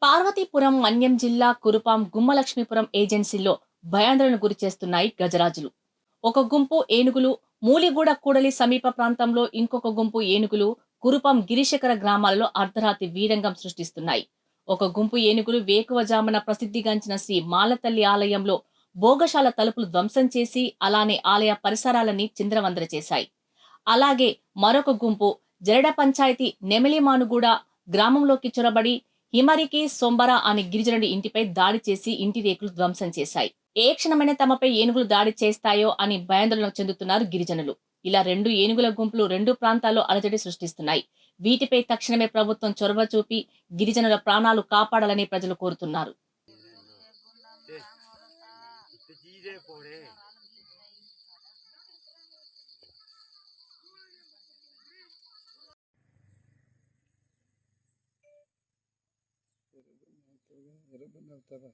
పార్వతీపురం, మన్యం జిల్లా కురుపాం గుమ్మలక్ష్మీపురం ఏజెన్సీలో భయాందోళనకు గురిచేస్తున్నాయి గజరాజులు. ఒక గుంపు ఏనుగులు మూలిగూడ కూడలి సమీప ప్రాంతంలో, ఇంకొక గుంపు ఏనుగులు కురుపాం గిరిశిఖర గ్రామాలలో అర్ధరాత్రి వీరంగం సృష్టిస్తున్నాయి. ఒక గుంపు ఏనుగులు వేకువజామున ప్రసిద్ధిగాంచిన శ్రీ మాలతల్లి ఆలయంలో భోగశాల తలుపులు ధ్వంసం చేసి, అలానే ఆలయ పరిసరాలని చింద్రవందర చేశాయి. అలాగే మరొక గుంపు జరడ పంచాయతీ నెమిలిమానుగూడ గ్రామంలోకి చొరబడి హిమరికి సొంబర అనే గిరిజనుడి ఇంటిపై దాడి చేసి ఇంటి రేకులు ధ్వంసం చేశాయి. ఏ క్షణమైన తమపై ఏనుగులు దాడి చేస్తాయో అని భయాందోళన చెందుతున్నారు గిరిజనులు. ఇలా రెండు ఏనుగుల గుంపులు రెండు ప్రాంతాల్లో అలజడి సృష్టిస్తున్నాయి. వీటిపై తక్షణమే ప్రభుత్వం చొరవ చూపి గిరిజనుల ప్రాణాలు కాపాడాలని ప్రజలు కోరుతున్నారు. Era benar, estaba.